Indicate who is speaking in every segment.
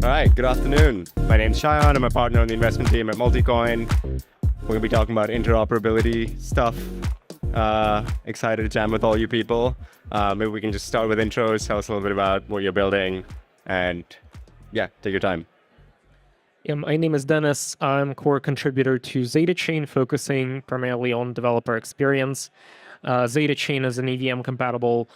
Speaker 1: All right, good afternoon. My name's Shayan. I'm a partner on the investment team at Multicoin. We're going to be talking about interoperability stuff. Excited to jam with all you people. Maybe we can just start with intros, tell us a little bit about what you're building, and yeah, take your time.
Speaker 2: Yeah, my name is Dennis. I'm core contributor to ZetaChain, focusing primarily on developer experience. ZetaChain is an EVM-compatible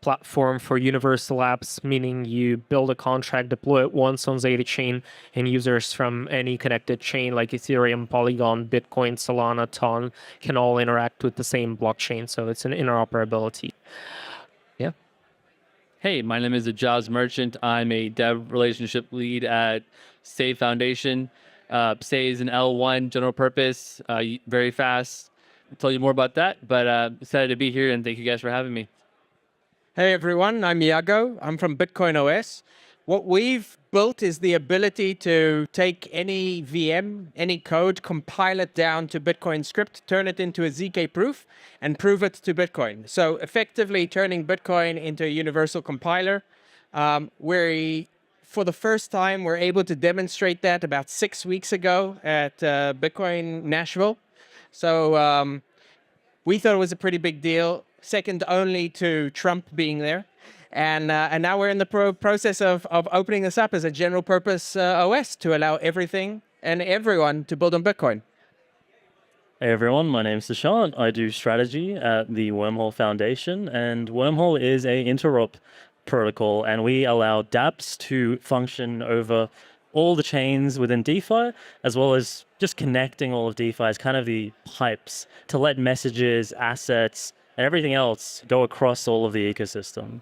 Speaker 2: platform for universal apps, meaning you build a contract, deploy it once on ZetaChain, and users from any connected chain like Ethereum, Polygon, Bitcoin, Solana, Ton can all interact with the same blockchain. So it's an interoperability. Yeah.
Speaker 3: Hey, my name is Ajaz Merchant. I'm a dev relationship lead at Say Foundation. Say is an L1 general purpose, very fast. I'll tell you more about that, but excited to be here and thank you guys for having me.
Speaker 4: Hey everyone, I'm Iago. I'm from Bitcoin OS. What we've built is the ability to take any VM, any code, compile it down to Bitcoin script, turn it into a ZK proof, and prove it to Bitcoin. So effectively turning Bitcoin into a universal compiler. For the first time, we're able to demonstrate that about 6 weeks ago at Bitcoin Nashville. So we thought it was a pretty big deal, second only to Trump being there. And now we're in the process of opening this up as a general purpose OS to allow everything and everyone to build on Bitcoin.
Speaker 5: Hey everyone, my name's Sushant. I do strategy at the Wormhole Foundation, and Wormhole is a interop protocol, and we allow dApps to function over all the chains within DeFi, as well as just connecting all of DeFi as kind of the pipes to let messages, assets, and everything else go across all of the ecosystem.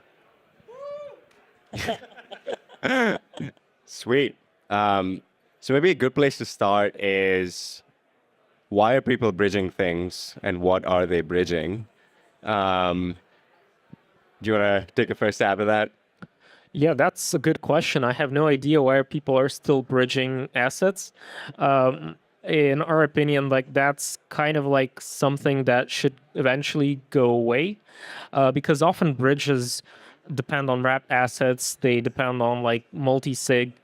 Speaker 1: Sweet. So maybe a good place to start is, why are people bridging things and what are they bridging? Do you want to take a first stab at that?
Speaker 2: Yeah, that's a good question. I have no idea why people are still bridging assets. In our opinion, that's kind of like something that should eventually go away, because often bridges depend on wrapped assets. They depend on multi-sig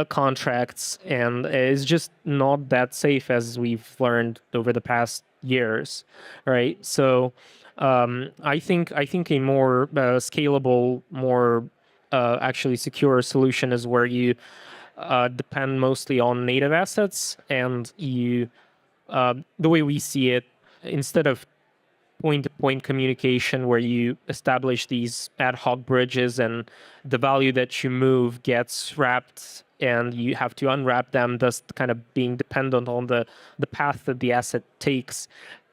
Speaker 2: contracts, and it's just not that safe, as we've learned over the past years, right? So I think a more scalable, more actually secure solution is where you depend mostly on native assets, and you the way we see it, instead of point-to-point communication where you establish these ad hoc bridges and the value that you move gets wrapped and you have to unwrap them, thus kind of being dependent on the path that the asset takes.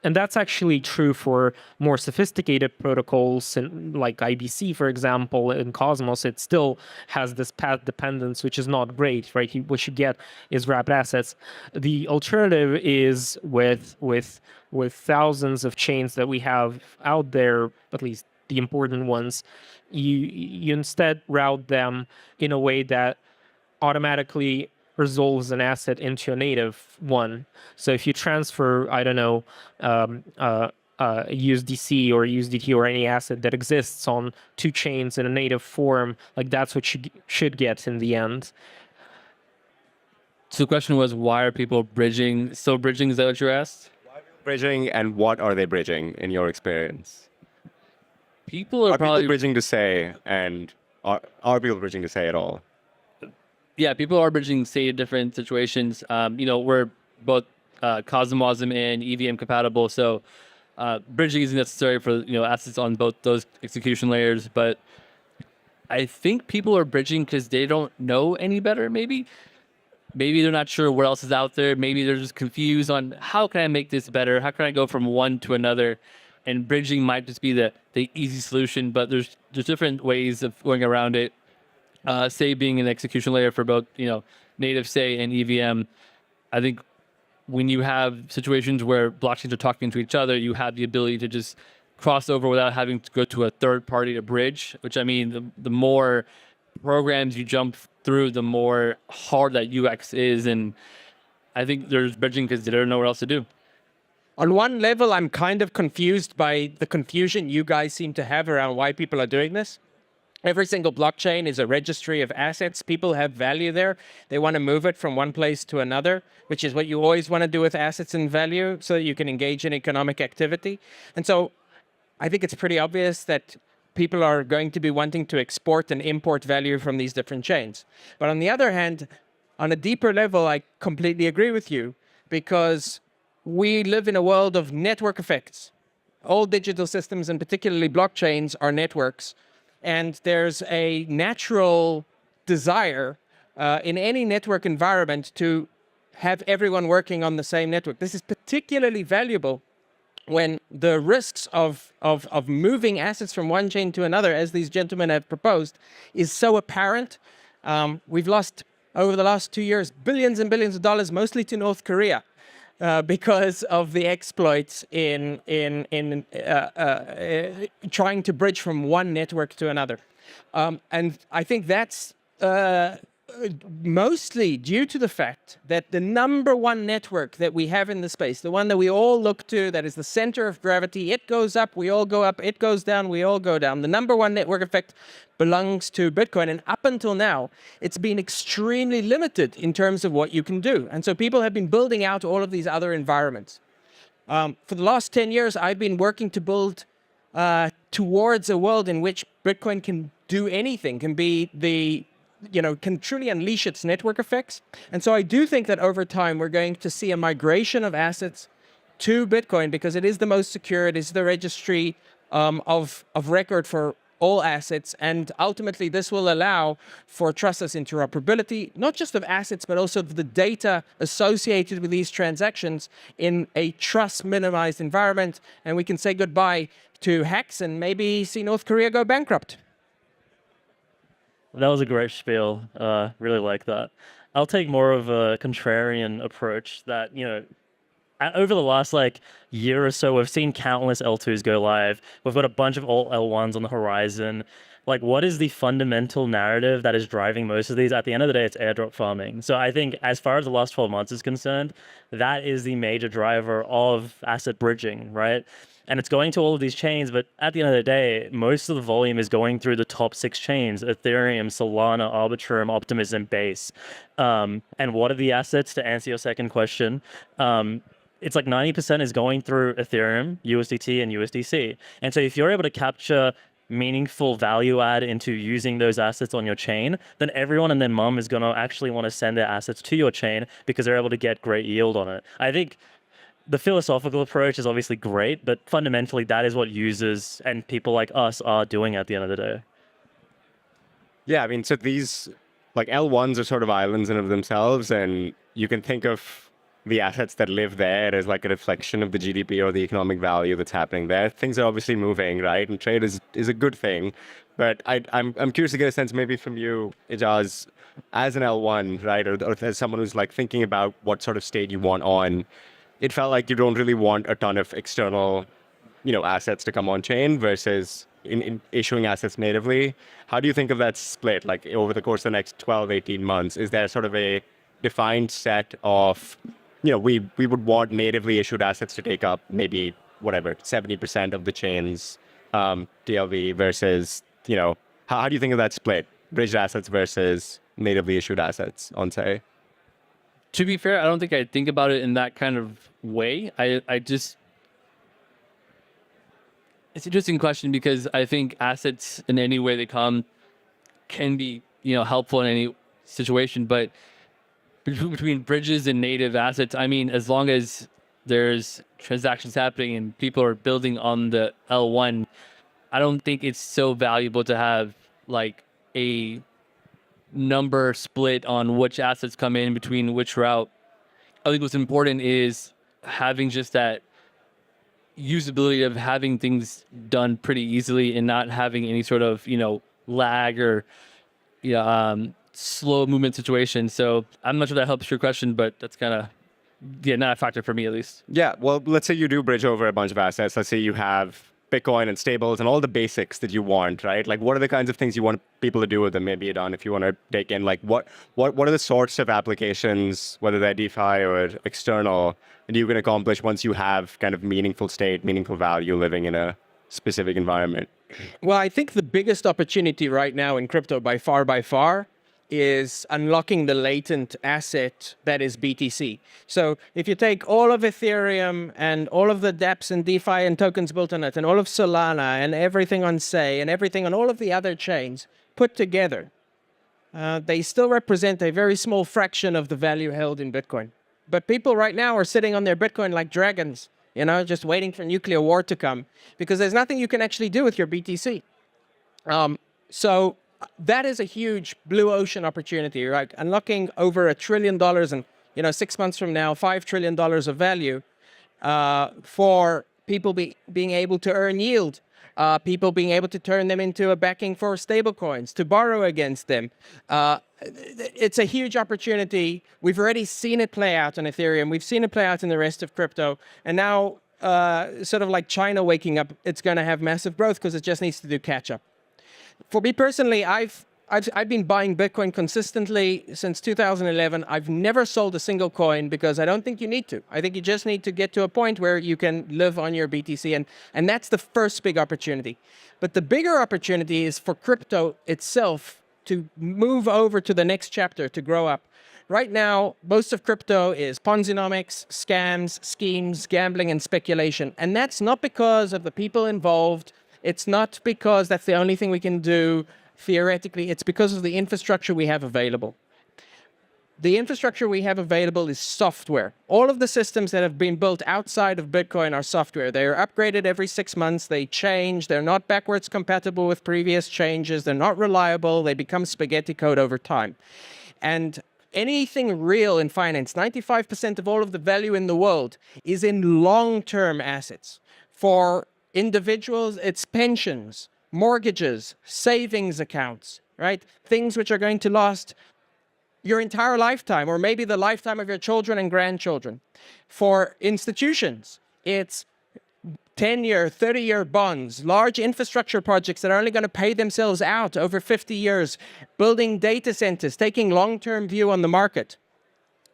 Speaker 2: And that's actually true for more sophisticated protocols like IBC, for example. In Cosmos, it still has this path dependence, which is not great, right? What you get is wrapped assets. The alternative is with thousands of chains that we have out there, at least the important ones, you instead route them in a way that automatically resolves an asset into a native one. So if you transfer, I don't know, USDC or USDT or any asset that exists on two chains in a native form, that's what you should get in the end.
Speaker 3: So the question was, why are people bridging? So bridging, is that what you asked?
Speaker 1: Why are people bridging, and what are they bridging in your experience?
Speaker 3: People are probably
Speaker 1: people bridging to Say, and are people bridging to Say at all?
Speaker 3: Yeah, people are bridging, say, different situations. We're both CosmWasm and EVM compatible, so bridging isn't necessary for assets on both those execution layers. But I think people are bridging because they don't know any better. Maybe they're not sure what else is out there. Maybe they're just confused on, how can I make this better? How can I go from one to another? And bridging might just be the easy solution, but there's different ways of going around it. Say being an execution layer for both, native Say and EVM. I think when you have situations where blockchains are talking to each other, you have the ability to just cross over without having to go to a third party to bridge, which I mean, the more programs you jump through, the more hard that UX is. And I think there's bridging because they don't know what else to do.
Speaker 4: On one level, I'm kind of confused by the confusion you guys seem to have around why people are doing this. Every single blockchain is a registry of assets. People have value there. They want to move it from one place to another, which is what you always want to do with assets and value so that you can engage in economic activity. And so I think it's pretty obvious that people are going to be wanting to export and import value from these different chains. But on the other hand, on a deeper level, I completely agree with you, because we live in a world of network effects. All digital systems, and particularly blockchains, are networks. And there's a natural desire in any network environment to have everyone working on the same network. This is particularly valuable when the risks of moving assets from one chain to another, as these gentlemen have proposed, is so apparent. We've lost, over the last 2 years, billions and billions of dollars, mostly to North Korea, because of the exploits in trying to bridge from one network to another. And I think that's mostly due to the fact that the number one network that we have in the space, the one that we all look to, that is the center of gravity, it goes up, we all go up, it goes down, we all go down. The number one network effect belongs to Bitcoin. And up until now, it's been extremely limited in terms of what you can do. And so people have been building out all of these other environments. For the last 10 years, I've been working to build towards a world in which Bitcoin can do anything, can be can truly unleash its network effects. And so I do think that over time, we're going to see a migration of assets to Bitcoin, because it is the most secure, it is the registry of record for all assets. And ultimately, this will allow for trustless interoperability, not just of assets, but also of the data associated with these transactions in a trust minimized environment. And we can say goodbye to hacks and maybe see North Korea go bankrupt.
Speaker 5: That was a great spiel. Really like that. I'll take more of a contrarian approach that, over the last year or so, we've seen countless L2s go live. We've got a bunch of alt L1s on the horizon. What is the fundamental narrative that is driving most of these? At the end of the day, it's airdrop farming. So I think as far as the last 12 months is concerned, that is the major driver of asset bridging, right? And it's going to all of these chains, but at the end of the day, most of the volume is going through the top 6 chains: Ethereum, Solana, Arbitrum, Optimism, and Base. And what are the assets, to answer your second question? It's 90% is going through Ethereum, USDT, and USDC. And so if you're able to capture meaningful value add into using those assets on your chain, then everyone and their mum is going to actually want to send their assets to your chain because they're able to get great yield on it. I think the philosophical approach is obviously great, but fundamentally that is what users and people like us are doing at the end of the day.
Speaker 1: Yeah, I mean, so these L1s are sort of islands in of themselves, and you can think of the assets that live there as a reflection of the GDP or the economic value that's happening there. Things are obviously moving, right? And trade is a good thing. But I'm curious to get a sense maybe from you, Ijaz, as an L1, right? Or as someone who's thinking about what sort of state you want on. It felt like you don't really want a ton of external, assets to come on chain versus in issuing assets natively. How do you think of that split, over the course of the next 12, 18 months? Is there sort of a defined set of, we would want natively issued assets to take up maybe, 70% of the chain's DLV versus, how do you think of that split? Bridged assets versus natively issued assets on, say?
Speaker 3: To be fair, I don't think I think about it in that kind of way. It's an interesting question, because I think assets in any way they come can be, helpful in any situation. But between bridges and native assets, I mean, as long as there's transactions happening and people are building on the L1, I don't think it's so valuable to have a number split on which assets come in between which route. I think what's important is having just that usability of having things done pretty easily and not having any sort of lag or slow movement situation. So I'm not sure that helps your question, but that's kind of not a factor for me at least.
Speaker 1: Yeah, well, let's say you do bridge over a bunch of assets. Let's say you have Bitcoin and stables and all the basics that you want, right? What are the kinds of things you want people to do with them? Maybe, Don, if you want to take in, what are the sorts of applications, whether they're DeFi or external, that you can accomplish once you have kind of meaningful state, meaningful value living in a specific environment?
Speaker 4: Well, I think the biggest opportunity right now in crypto by far, is unlocking the latent asset that is BTC. So if you take all of Ethereum and all of the dApps and DeFi and tokens built on it and all of Solana and everything on Say and everything on all of the other chains put together, they still represent a very small fraction of the value held in Bitcoin. But people right now are sitting on their Bitcoin like dragons, just waiting for nuclear war to come because there's nothing you can actually do with your BTC. So that is a huge blue ocean opportunity, right? Unlocking over $1 trillion and, 6 months from now, $5 trillion of value for people being able to earn yield, people being able to turn them into a backing for stablecoins, to borrow against them. It's a huge opportunity. We've already seen it play out on Ethereum. We've seen it play out in the rest of crypto. And now, sort of like China waking up, it's going to have massive growth because it just needs to do catch up. For me personally, I've been buying Bitcoin consistently since 2011. I've never sold a single coin because I don't think you need to. I think you just need to get to a point where you can live on your BTC, and that's the first big opportunity. But the bigger opportunity is for crypto itself to move over to the next chapter, to grow up. Right now, most of crypto is Ponzinomics, scams, schemes, gambling, and speculation. And that's not because of the people involved. It's not because that's the only thing we can do theoretically. It's because of the infrastructure we have available. The infrastructure we have available is software. All of the systems that have been built outside of Bitcoin are software. They are upgraded every 6 months. They change. They're not backwards compatible with previous changes. They're not reliable. They become spaghetti code over time. And anything real in finance, 95% of all of the value in the world is in long-term assets. For individuals, it's pensions, mortgages, savings accounts, right? Things which are going to last your entire lifetime, or maybe the lifetime of your children and grandchildren. For institutions, it's 10-year, 30-year bonds, large infrastructure projects that are only going to pay themselves out over 50 years, building data centers, taking long-term view on the market.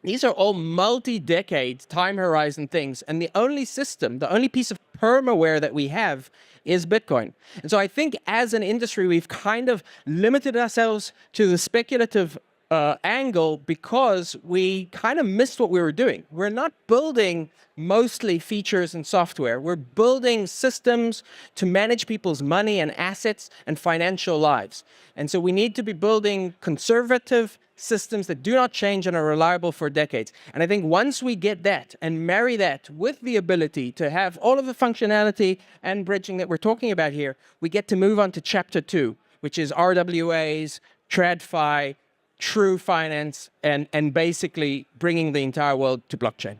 Speaker 4: These are all multi-decade time horizon things. And the only system, the only piece of permaware that we have is Bitcoin. And so I think as an industry, we've kind of limited ourselves to the speculative angle because we kind of missed what we were doing. We're not building mostly features and software. We're building systems to manage people's money and assets and financial lives. And so we need to be building conservative systems that do not change and are reliable for decades. And I think once we get that and marry that with the ability to have all of the functionality and bridging that we're talking about here, we get to move on to chapter 2, which is RWAs, TradFi, true finance, and basically bringing the entire world to blockchain.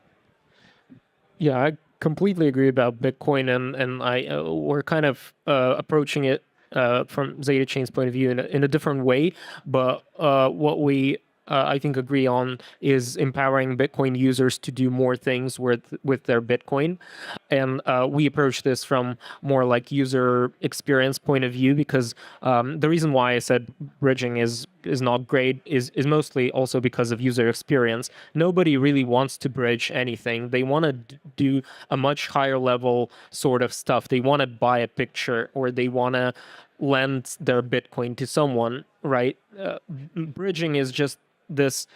Speaker 2: Yeah, I completely agree about Bitcoin, and we're kind of approaching it from Zeta Chain's point of view in a different way. But what we I think agree on is empowering Bitcoin users to do more things with their Bitcoin, and we approach this from more like user experience point of view because the reason why I said bridging is not great is mostly also because of user experience. Nobody really wants to bridge anything. They want to do a much higher level sort of stuff. They want to buy a picture or they want to lend their Bitcoin to someone, right? Bridging is just this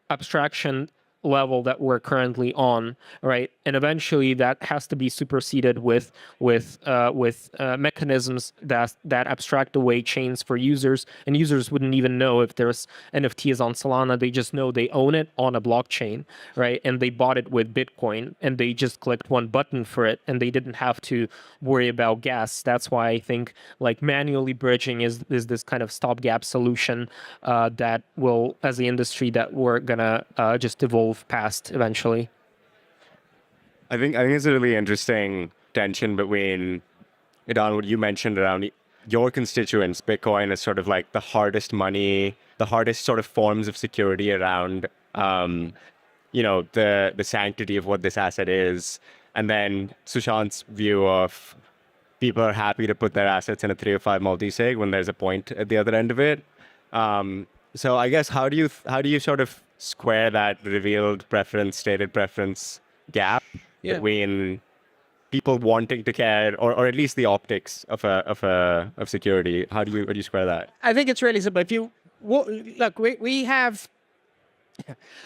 Speaker 2: abstraction level that we're currently on, right? And eventually that has to be superseded with mechanisms that abstract away chains for users, and users wouldn't even know if there's NFTs on Solana. They just know they own it on a blockchain, right? And they bought it with Bitcoin, and they just clicked one button for it, and they didn't have to worry about gas. That's why I think like manually bridging is this kind of stopgap solution that will, as the industry, that we're gonna just evolve past eventually.
Speaker 1: I think it's a really interesting tension between, Idan, what you mentioned around your constituents. Bitcoin is sort of like the hardest money, the hardest sort of forms of security around, the sanctity of what this asset is. And then Sushant's view of people are happy to put their assets in a 305 multisig when there's a point at the other end of it. So I guess how do you sort of square that revealed preference, stated preference gap between people wanting to care, or at least the optics of security? How do you square that?
Speaker 4: I think it's really simple. If you look, we have.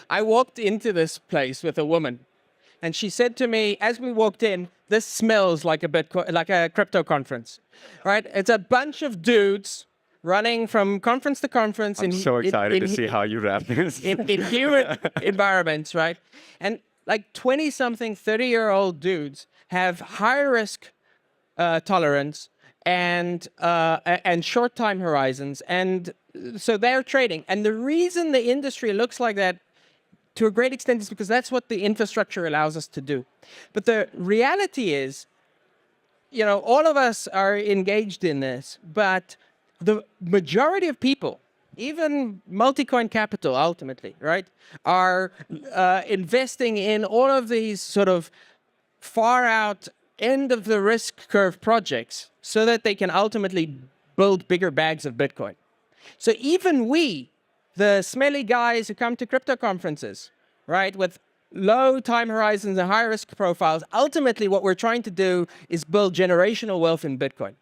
Speaker 4: I walked into this place with a woman, and she said to me as we walked in, "This smells like a crypto conference, right? It's a bunch of dudes running from conference to conference."
Speaker 1: I'm so excited to see how you wrap this.
Speaker 4: in human environments, right? And like 20-something, 30-year-old dudes have high risk tolerance and short time horizons, and so they're trading. And the reason the industry looks like that, to a great extent, is because that's what the infrastructure allows us to do. But the reality is, all of us are engaged in this, but the majority of people, even multi-coin capital ultimately, right, are investing in all of these sort of far out end of the risk curve projects so that they can ultimately build bigger bags of Bitcoin. So even we, the smelly guys who come to crypto conferences, right, with low time horizons and high risk profiles, ultimately what we're trying to do is build generational wealth in Bitcoin.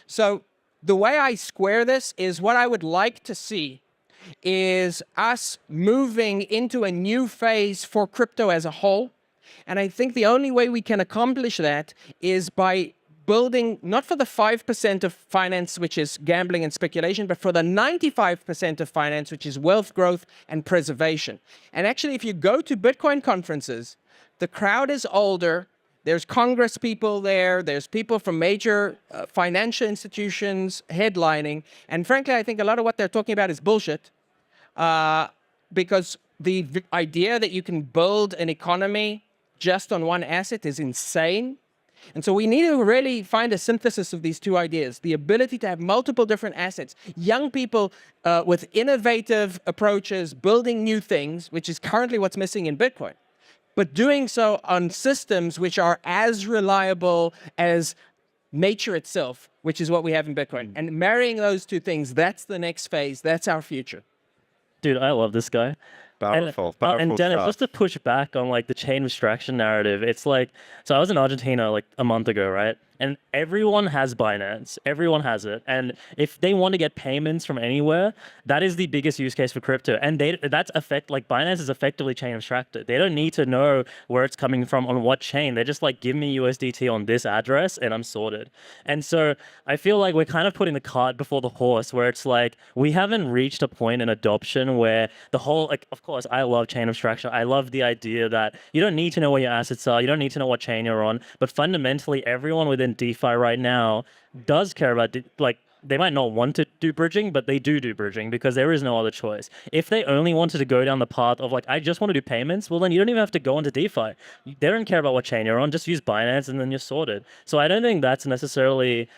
Speaker 4: So the way I square this is what I would like to see is us moving into a new phase for crypto as a whole. And I think the only way we can accomplish that is by building, not for the 5% of finance, which is gambling and speculation, but for the 95% of finance, which is wealth growth and preservation. And actually, if you go to Bitcoin conferences, the crowd is older. There's Congress people there. There's people from major financial institutions headlining. And frankly, I think a lot of what they're talking about is bullshit, because the idea that you can build an economy just on one asset is insane. And so we need to really find a synthesis of these two ideas, the ability to have multiple different assets, young people with innovative approaches, building new things, which is currently what's missing in Bitcoin, but doing so on systems which are as reliable as nature itself, which is what we have in Bitcoin. And marrying those two things, that's the next phase. That's our future.
Speaker 5: Dude, I love this guy.
Speaker 1: Powerful
Speaker 5: And Dennis,
Speaker 1: stuff.
Speaker 5: just to push back on like the chain abstraction narrative, it's like, so I was in Argentina like a month ago, right? And everyone has Binance. Everyone has it. And if they want to get payments from anywhere, that is the biggest use case for crypto. And like Binance is effectively chain abstracted. They don't need to know where it's coming from on what chain. They're just like, give me USDT on this address and I'm sorted. And so I feel like we're kind of putting the cart before the horse, where it's like, we haven't reached a point in adoption where the whole, like, of course, I love chain abstraction. I love the idea that you don't need to know where your assets are. You don't need to know what chain you're on. But fundamentally, everyone within DeFi right now does care about, like, they might not want to do bridging, but they do bridging because there is no other choice. If they only wanted to go down the path of like, I just want to do payments, well, then you don't even have to go into DeFi. They don't care about what chain you're on. Just use Binance and then you're sorted. So I don't think that's necessarily...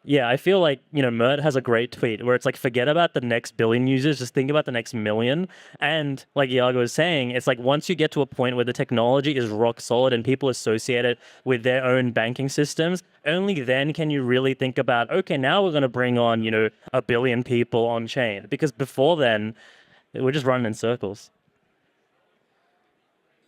Speaker 5: Yeah, I feel like, Mert has a great tweet where it's like, forget about the next billion users, just think about the next million. And like Iago was saying, it's like once you get to a point where the technology is rock solid and people associate it with their own banking systems, only then can you really think about, okay, now we're going to bring on, 1 billion people on chain. Because before then, we're just running in circles.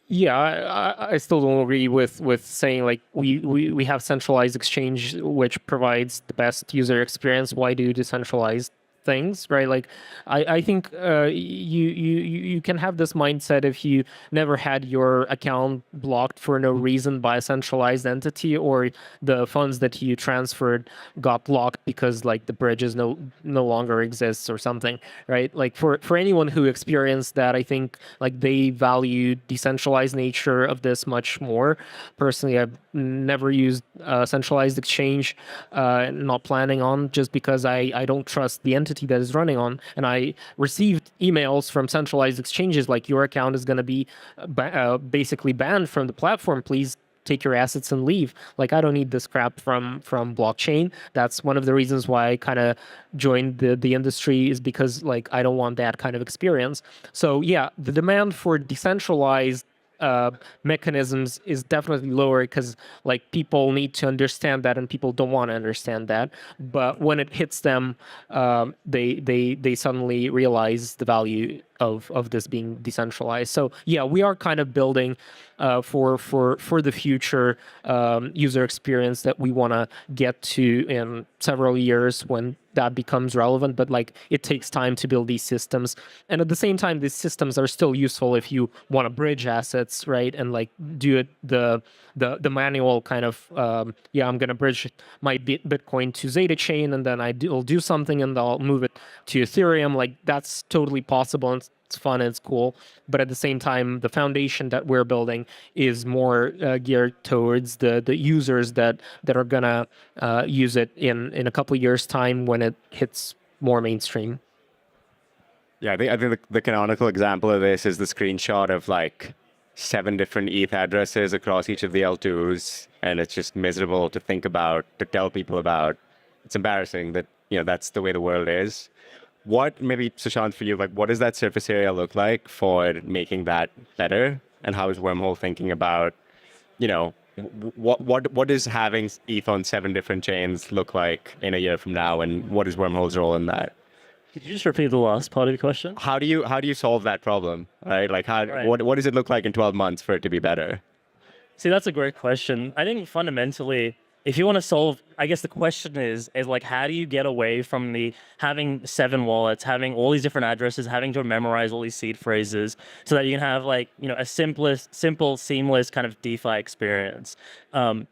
Speaker 2: Yeah, I still don't agree with saying like we have centralized exchange which provides the best user experience. Why do decentralized things, right? Like I think you can have this mindset if you never had your account blocked for no reason by a centralized entity, or the funds that you transferred got blocked because like the bridges no longer exists or something, right? Like for anyone who experienced that, I think like they value decentralized nature of this much more. Personally, I've never used centralized exchange, not planning on, just because I don't trust the entity that is running on. And I received emails from centralized exchanges like, your account is going to be basically banned from the platform. Please take your assets and leave. Like, I don't need this crap from blockchain. That's one of the reasons why I kind of joined the industry, is because like I don't want that kind of experience. So yeah, the demand for decentralized mechanisms is definitely lower because like people need to understand that and people don't want to understand that. But when it hits them, they suddenly realize the value of this being decentralized. So yeah, we are kind of building for the future user experience that we want to get to in several years when that becomes relevant. But like it takes time to build these systems, and at the same time these systems are still useful if you want to bridge assets, right? And like do it the manual kind of I'm going to bridge my Bitcoin to Zeta chain, and then I'll do something and I'll move it to Ethereum. Like that's totally possible, and it's fun and it's cool. But at the same time, the foundation that we're building is more geared towards the users that are gonna use it in a couple of years' time when it hits more mainstream.
Speaker 1: Yeah, I think the canonical example of this is the screenshot of like 7 different ETH addresses across each of the L2s, and it's just miserable to think about, to tell people about. It's embarrassing that, you know, that's the way the world is. What, maybe Sushant, for you, like, what does that surface area look like for making that better? And how is Wormhole thinking about, you know, what does having ETH on 7 different chains look like in a year from now, and what is Wormhole's role in that?
Speaker 5: Could you just repeat the last part of your question?
Speaker 1: How do you solve that problem, right? Like,
Speaker 5: Right.
Speaker 1: what does it look like in 12 months for it to be better?
Speaker 5: See, that's a great question. I think fundamentally, if you want to solve, I guess the question is like, how do you get away from the having 7 wallets, having all these different addresses, having to memorize all these seed phrases, so that you can have like, you know, a simple, seamless kind of DeFi experience. And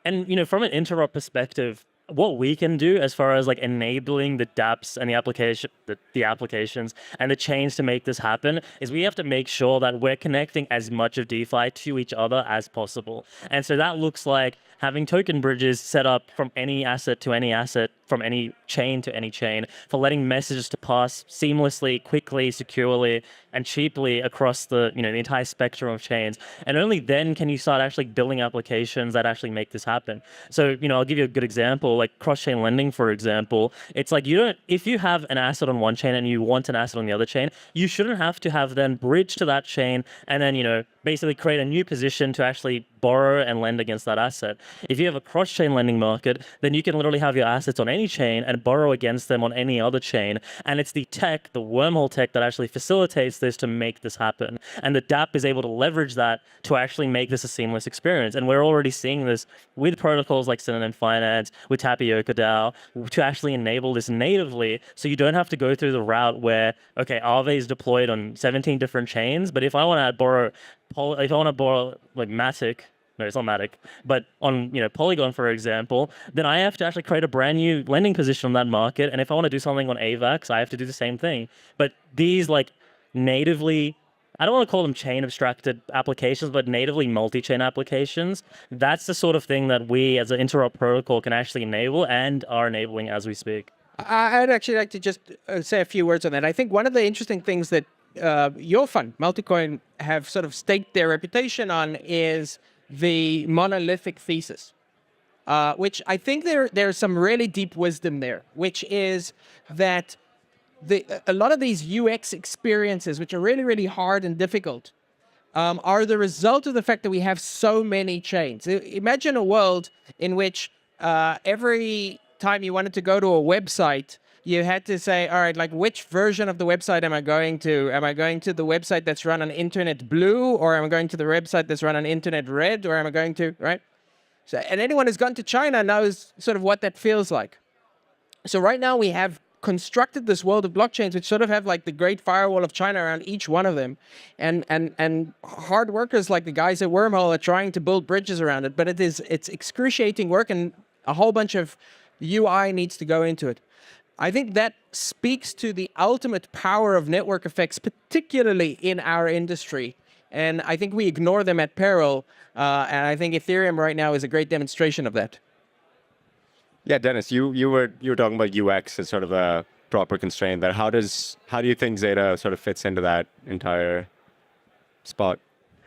Speaker 5: you know, from an interop perspective, what we can do as far as like enabling the dApps and the applications and the chains to make this happen is we have to make sure that we're connecting as much of DeFi to each other as possible. And so that looks like having token bridges set up from any asset to any asset, from any chain to any chain, for letting messages to pass seamlessly, quickly, securely, and cheaply across the, you know, the entire spectrum of chains. And only then can you start actually building applications that actually make this happen. So, you know, I'll give you a good example, like cross-chain lending, for example. It's like if you have an asset on one chain and you want an asset on the other chain, you shouldn't have to have then bridge to that chain and then, you know, basically create a new position to actually borrow and lend against that asset. If you have a cross-chain lending market, then you can literally have your assets on any chain and borrow against them on any other chain. And it's the tech, the Wormhole tech, that actually facilitates this to make this happen. And the dApp is able to leverage that to actually make this a seamless experience. And we're already seeing this with protocols like Synonym Finance, with Tapioca DAO, to actually enable this natively, so you don't have to go through the route where, okay, Aave is deployed on 17 different chains, but if I want to borrow like Matic, no, it's not Matic, but on, you know, Polygon, for example, then I have to actually create a brand new lending position on that market. And if I want to do something on AVAX, I have to do the same thing. But these like natively, I don't want to call them chain abstracted applications, but natively multi-chain applications, that's the sort of thing that we as an interop protocol can actually enable and are enabling as we speak.
Speaker 4: I'd actually like to just say a few words on that. I think one of the interesting things that your fund, Multicoin, have sort of staked their reputation on is the monolithic thesis, which I think there's some really deep wisdom there, which is that a lot of these UX experiences, which are really, really hard and difficult, are the result of the fact that we have so many chains. Imagine a world in which every time you wanted to go to a website, you had to say, all right, like, which version of the website am I going to? Am I going to the website that's run on Internet Blue, or am I going to the website that's run on Internet Red, or am I going to, right? So, and anyone who's gone to China knows sort of what that feels like. So right now we have constructed this world of blockchains, which sort of have like the Great Firewall of China around each one of them. And hard workers like the guys at Wormhole are trying to build bridges around it, but it's excruciating work, and a whole bunch of UI needs to go into it. I think that speaks to the ultimate power of network effects, particularly in our industry. And I think we ignore them at peril. And I think Ethereum right now is a great demonstration of that.
Speaker 1: Yeah, Dennis, you were talking about UX as sort of a proper constraint there. How do you think Zeta sort of fits into that entire spot?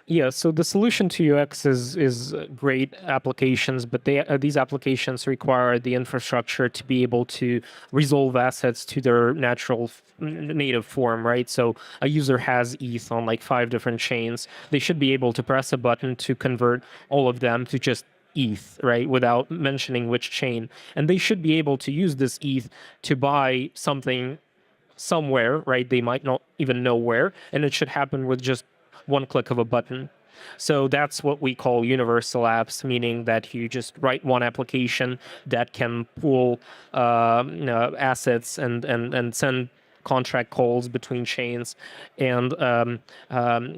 Speaker 2: Yeah, so the solution to UX is great applications, but these applications require the infrastructure to be able to resolve assets to their natural native form, right? So a user has ETH on like 5 different chains. They should be able to press a button to convert all of them to just ETH, right, without mentioning which chain. And they should be able to use this ETH to buy something somewhere, right? They might not even know where, and it should happen with just one click of a button. So that's what we call universal apps, meaning that you just write one application that can pool assets and send contract calls between chains. And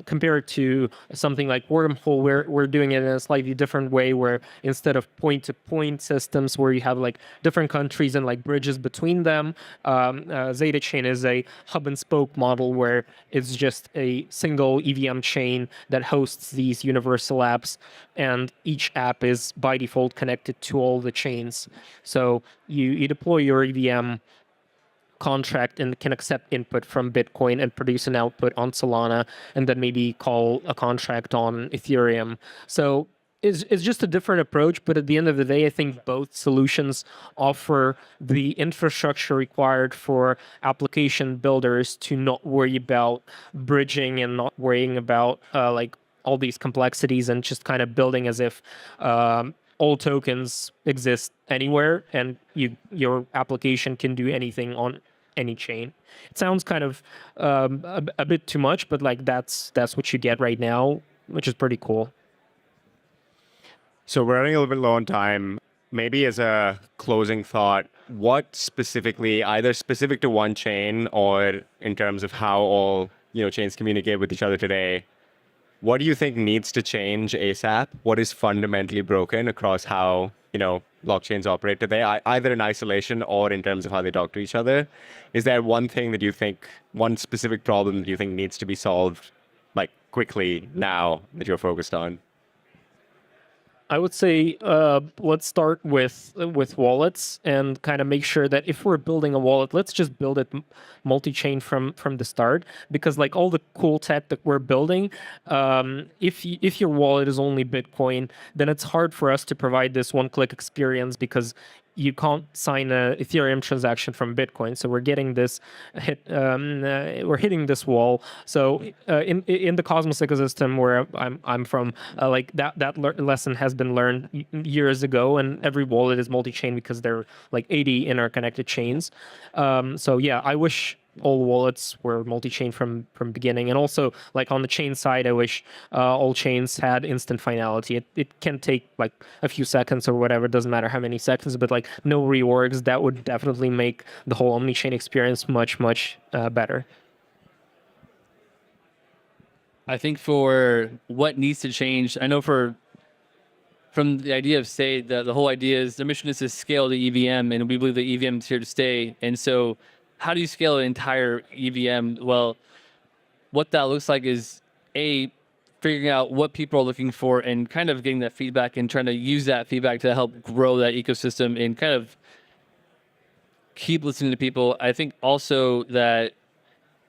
Speaker 2: compared to something like Wormhole, we're doing it in a slightly different way, where instead of point-to-point systems where you have like different countries and like bridges between them, Zeta Chain is a hub and spoke model where it's just a single EVM chain that hosts these universal apps, and each app is by default connected to all the chains. So you deploy your EVM contract and can accept input from Bitcoin and produce an output on Solana, and then maybe call a contract on Ethereum. So it's just a different approach, but at the end of the day, I think both solutions offer the infrastructure required for application builders to not worry about bridging and not worrying about like all these complexities, and just kind of building as if all tokens exist anywhere, and your application can do anything on any chain. It sounds kind of a bit too much, but like that's what you get right now, which is pretty cool.
Speaker 1: So we're running a little bit low on time. Maybe as a closing thought, what specifically, either specific to one chain or in terms of how all chains communicate with each other today, what do you think needs to change ASAP? What is fundamentally broken across how blockchains operate today, either in isolation or in terms of how they talk to each other? Is there one thing that you think, one specific problem that you think needs to be solved like quickly now that you're focused on?
Speaker 2: I would say let's start with wallets, and kind of make sure that if we're building a wallet, let's just build it multi-chain from the start. Because like all the cool tech that we're building, if your wallet is only Bitcoin, then it's hard for us to provide this one-click experience, because you can't sign a Ethereum transaction from Bitcoin. So we're getting this we're hitting this wall. So in the Cosmos ecosystem where I'm from, like that lesson has been learned years ago, and every wallet is multi-chain because there are like 80 interconnected chains. So yeah, I wish all wallets were multi-chain from beginning. And also, like on the chain side, I wish all chains had instant finality. It can take like a few seconds or whatever, it doesn't matter how many seconds, but like no reorgs. That would definitely make the whole omni-chain experience much better.
Speaker 3: I think for what needs to change, I know from the idea of say the whole idea is the mission is to scale the EVM, and we believe the EVM is here to stay. And so how do you scale an entire EVM? Well, what that looks like is figuring out what people are looking for and kind of getting that feedback and trying to use that feedback to help grow that ecosystem and kind of keep listening to people. I think also that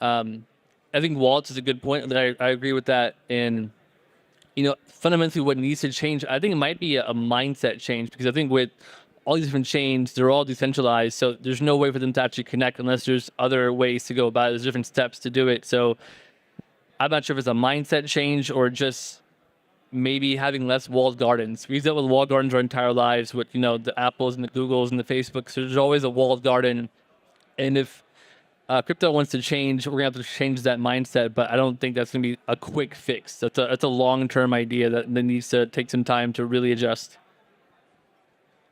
Speaker 3: I think wallets is a good point. I agree with that. And fundamentally what needs to change, I think it might be a mindset change, because I think with all these different chains, they're all decentralized. So there's no way for them to actually connect unless there's other ways to go about it. There's different steps to do it. So I'm not sure if it's a mindset change or just maybe having less walled gardens. We've dealt with walled gardens our entire lives with, the Apples and the Googles and the Facebooks. So there's always a walled garden. And if crypto wants to change, we're going to have to change that mindset. But I don't think that's going to be a quick fix. That's a long-term idea that needs to take some time to really adjust.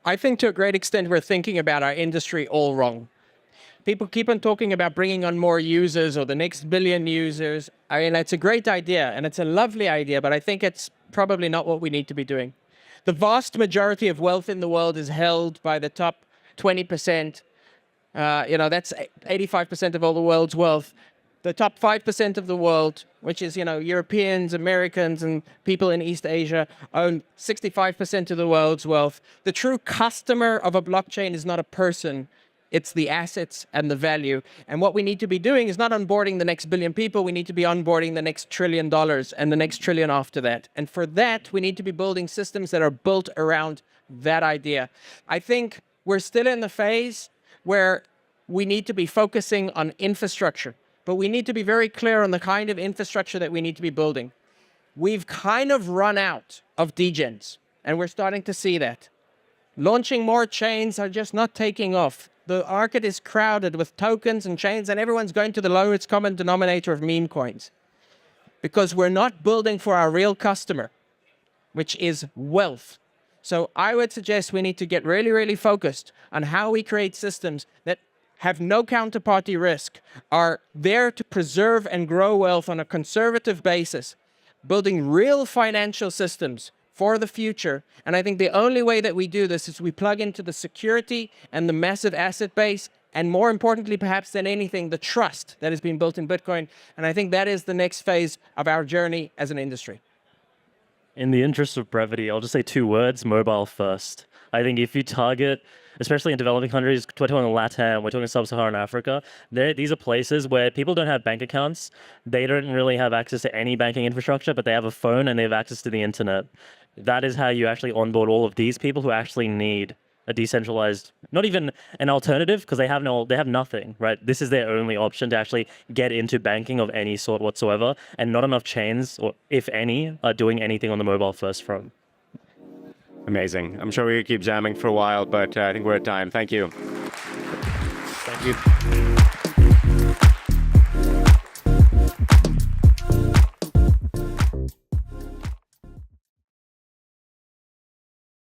Speaker 4: I think to a great extent, we're thinking about our industry all wrong. People keep on talking about bringing on more users or the next billion users. I mean, it's a great idea and it's a lovely idea, but I think it's probably not what we need to be doing. The vast majority of wealth in the world is held by the top 20%. That's 85% of all the world's wealth. The top 5% of the world, which is, Europeans, Americans, and people in East Asia, own 65% of the world's wealth. The true customer of a blockchain is not a person. It's the assets and the value. And what we need to be doing is not onboarding the next billion people. We need to be onboarding the next $1 trillion and the next trillion after that. And for that, we need to be building systems that are built around that idea. I think we're still in the phase where we need to be focusing on infrastructure, but we need to be very clear on the kind of infrastructure that we need to be building. We've kind of run out of degens, and we're starting to see that. Launching more chains are just not taking off. The market is crowded with tokens and chains, and everyone's going to the lowest common denominator of meme coins because we're not building for our real customer, which is wealth. So I would suggest we need to get really, really focused on how we create systems that have no counterparty risk, are there to preserve and grow wealth on a conservative basis, building real financial systems for the future. And I think the only way that we do this is we plug into the security and the massive asset base, and more importantly, perhaps than anything, the trust that has been built in Bitcoin. And I think that is the next phase of our journey as an industry.
Speaker 5: In the interest of brevity, I'll just say 2 words: mobile first. I think if you target, especially in developing countries, we're talking LATAM, we're talking sub-Saharan Africa, these are places where people don't have bank accounts, they don't really have access to any banking infrastructure, but they have a phone and they have access to the internet. That is how you actually onboard all of these people who actually need a decentralized, not even an alternative, because they have nothing, right? This is their only option to actually get into banking of any sort whatsoever, and not enough chains, or if any, are doing anything on the mobile first front.
Speaker 1: Amazing. I'm sure we could keep jamming for a while, but I think we're at time. Thank you.
Speaker 5: Thank you.